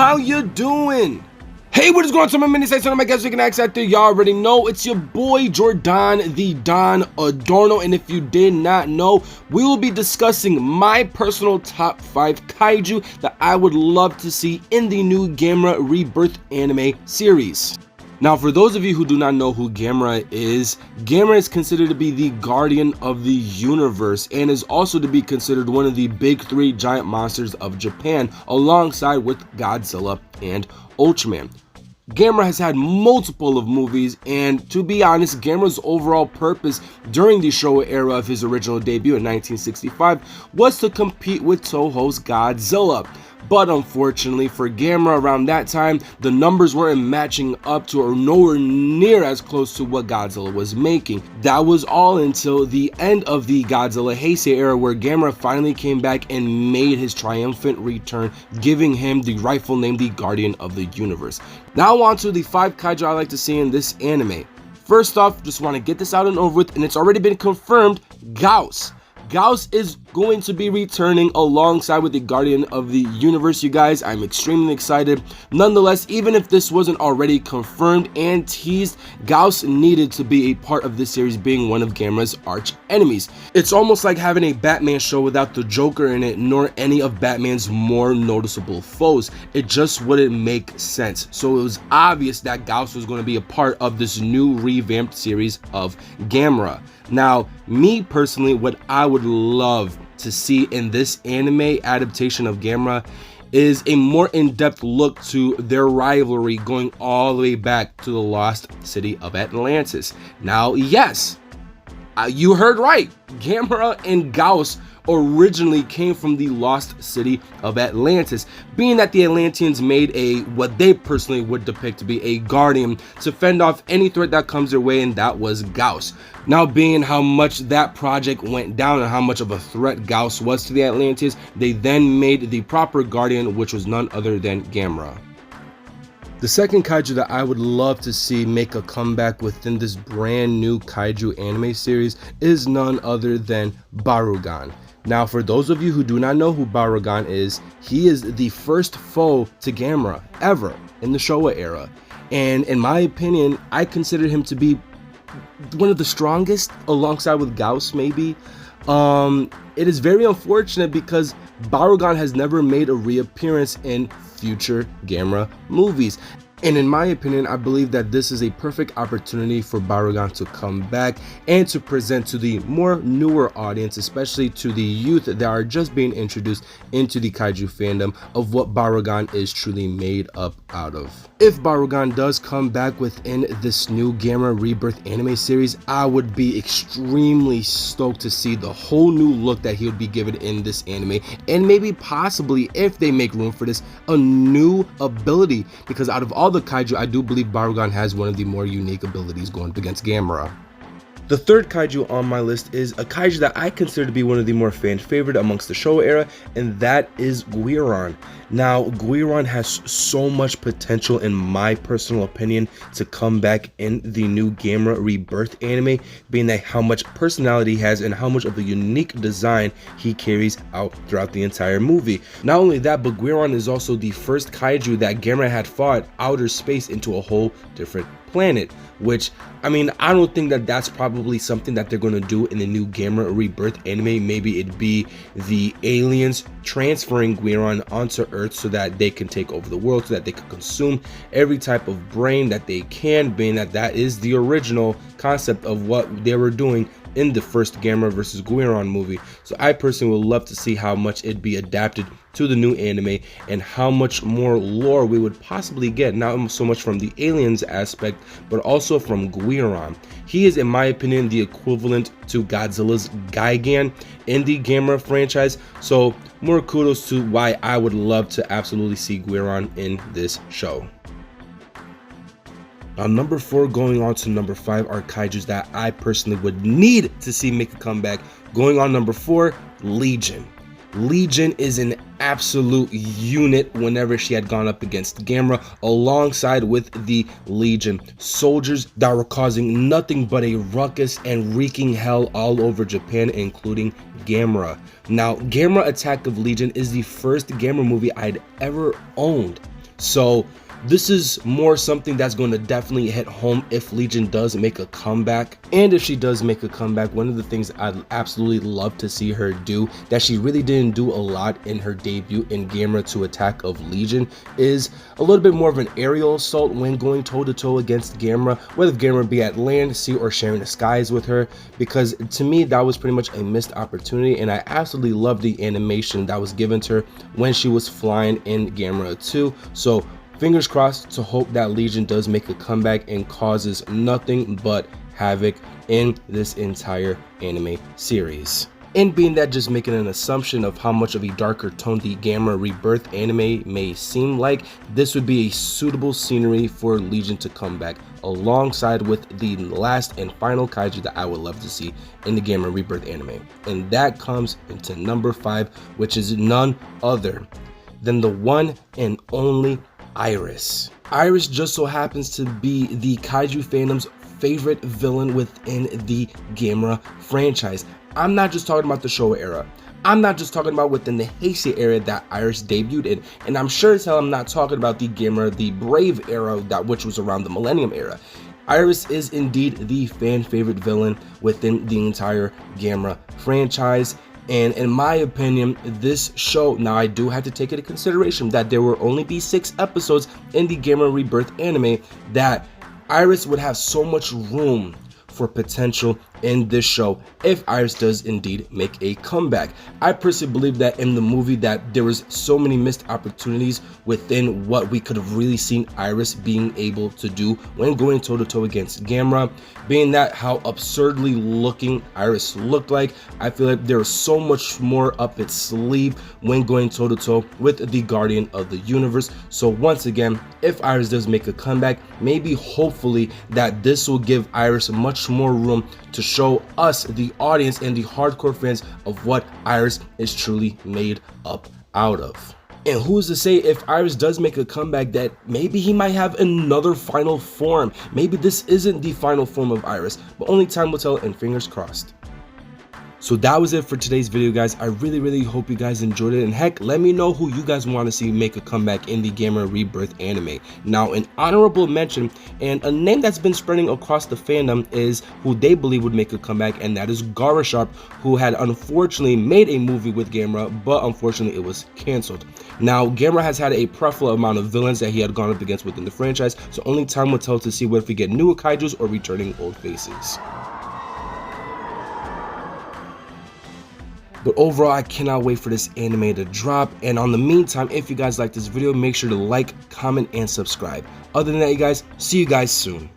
how you doing? Hey, what is going on to my mini sites on my guys? We can ask out there. Y'all already know it's your boy Jordan the Don Adorno, and if you did not know, we will be discussing my personal top 5 kaiju that I would love to see in the new Gamera Rebirth anime series. Now, for those of you who do not know who Gamera is considered to be the guardian of the universe and is also to be considered one of the big 3 giant monsters of Japan, alongside with Godzilla and Ultraman. Gamera has had multiple of movies, and to be honest, Gamera's overall purpose during the Showa era of his original debut in 1965 was to compete with Toho's Godzilla. But unfortunately for Gamera, around that time, the numbers weren't matching up to or nowhere near as close to what Godzilla was making. That was all until the end of the Godzilla Heisei era, where Gamera finally came back and made his triumphant return, giving him the rightful name, the Guardian of the Universe. Now on to the 5 kaiju I like to see in this anime. First off, just want to get this out and over with, and it's already been confirmed, Gyaos. Gyaos is going to be returning alongside with the Guardian of the Universe, you guys. I'm extremely excited. Nonetheless, even if this wasn't already confirmed and teased, Gyaos needed to be a part of this series, being one of Gamera's arch enemies. It's almost like having a Batman show without the Joker in it, nor any of Batman's more noticeable foes. It just wouldn't make sense. So it was obvious that Gyaos was going to be a part of this new revamped series of Gamera. Now, me personally, what I would love to see in this anime adaptation of Gamera is a more in-depth look to their rivalry going all the way back to the lost city of Atlantis. Now, yes, you heard right. Gamera and Gyaos originally came from the lost city of Atlantis, being that the Atlanteans made what they personally would depict to be a guardian to fend off any threat that comes their way, and that was Gyaos. Now, being how much that project went down and how much of a threat Gyaos was to the Atlanteans, they then made the proper guardian, which was none other than Gamera. The second kaiju that I would love to see make a comeback within this brand new kaiju anime series is none other than Barugon. Now, for those of you who do not know who Barugon is, he is the first foe to Gamera ever in the Showa era. And in my opinion, I consider him to be one of the strongest, alongside with Gyaos maybe. It is very unfortunate because Barugon has never made a reappearance in future Gamera movies. And in my opinion, I believe that this is a perfect opportunity for Barugon to come back and to present to the more newer audience, especially to the youth that are just being introduced into the kaiju fandom, of what Barugon is truly made up out of. If Barugon does come back within this new Gamera Rebirth anime series, I would be extremely stoked to see the whole new look that he would be given in this anime, and maybe possibly, if they make room for this, a new ability, because out of all the kaiju, I do believe Barugon has one of the more unique abilities going up against Gamera. The third kaiju on my list is a kaiju that I consider to be one of the more fan favorite amongst the Showa era, and that is Guiron. Now, Guiron has so much potential, in my personal opinion, to come back in the new Gamera Rebirth anime, being that how much personality he has and how much of a unique design he carries out throughout the entire movie. Not only that, but Guiron is also the first kaiju that Gamera had fought outer space into a whole different planet, which, I mean, I don't think that that's probably something that they're going to do in the new Gamera Rebirth anime. Maybe it'd be the aliens transferring Guiron onto Earth so that they can take over the world, so that they can consume every type of brain that they can, being that that is the original concept of what they were doing in the first Gamera vs. Guiron movie. So I personally would love to see how much it'd be adapted to the new anime and how much more lore we would possibly get, not so much from the aliens aspect, but also from Guiron. He is, in my opinion, the equivalent to Godzilla's Gigan in the Gamera franchise, so more kudos to why I would love to absolutely see Guiron in this show. Now, number 4 going on to number 5 are kaijus that I personally would need to see make a comeback. Going on number 4, Legion. Legion is an absolute unit whenever she had gone up against Gamera, alongside with the Legion soldiers that were causing nothing but a ruckus and wreaking hell all over Japan, including Gamera. Now, Gamera Attack of Legion is the first Gamera movie I'd ever owned. So this is more something that's going to definitely hit home if Legion does make a comeback. And if she does make a comeback, one of the things I'd absolutely love to see her do that she really didn't do a lot in her debut in Gamera 2 Attack of Legion is a little bit more of an aerial assault when going toe-to-toe against Gamera, whether Gamera be at land, sea, or sharing the skies with her, because to me that was pretty much a missed opportunity, and I absolutely love the animation that was given to her when she was flying in Gamera 2. So fingers crossed to hope that Legion does make a comeback and causes nothing but havoc in this entire anime series. And being that, just making an assumption of how much of a darker tone the Gamera Rebirth anime may seem like, this would be a suitable scenery for Legion to come back alongside with the last and final kaiju that I would love to see in the Gamera Rebirth anime. And that comes into number 5, which is none other than the one and only Iris. Iris just so happens to be the Kaiju fandom's favorite villain within the Gamera franchise. I'm not just talking about the Showa era. I'm not just talking about within the Heisei era that Iris debuted in, and I'm sure as hell I'm not talking about the Gamera the Brave era, which was around the Millennium era. Iris is indeed the fan favorite villain within the entire Gamera franchise. And in my opinion, this show, now I do have to take into consideration that there will only be 6 episodes in the Gamera Rebirth anime, that Iris would have so much room for potential in this show if Iris does indeed make a comeback. I personally believe that in the movie that there was so many missed opportunities within what we could have really seen Iris being able to do when going toe-to-toe against Gamera. Being that how absurdly looking Iris looked like, I feel like there was so much more up its sleeve when going toe-to-toe with the Guardian of the Universe. So once again, if Iris does make a comeback, maybe hopefully that this will give Iris much more room to show us, the audience and the hardcore fans, of what Iris is truly made up out of. And who's to say, if Iris does make a comeback, that maybe he might have another final form. Maybe this isn't the final form of Iris, but only time will tell, and fingers crossed. So that was it for today's video, guys. I really hope you guys enjoyed it, and heck, let me know who you guys want to see make a comeback in the Gamera Rebirth anime. Now, an honorable mention and a name that's been spreading across the fandom is who they believe would make a comeback, and that is Guiron, who had unfortunately made a movie with Gamera, but unfortunately it was cancelled. Now, Gamera has had a preferable amount of villains that he had gone up against within the franchise, so only time will tell to see whether we get new kaijus or returning old faces. But overall, I cannot wait for this anime to drop. And on the meantime, if you guys like this video, make sure to like, comment, and subscribe. Other than that, you guys, see you guys soon.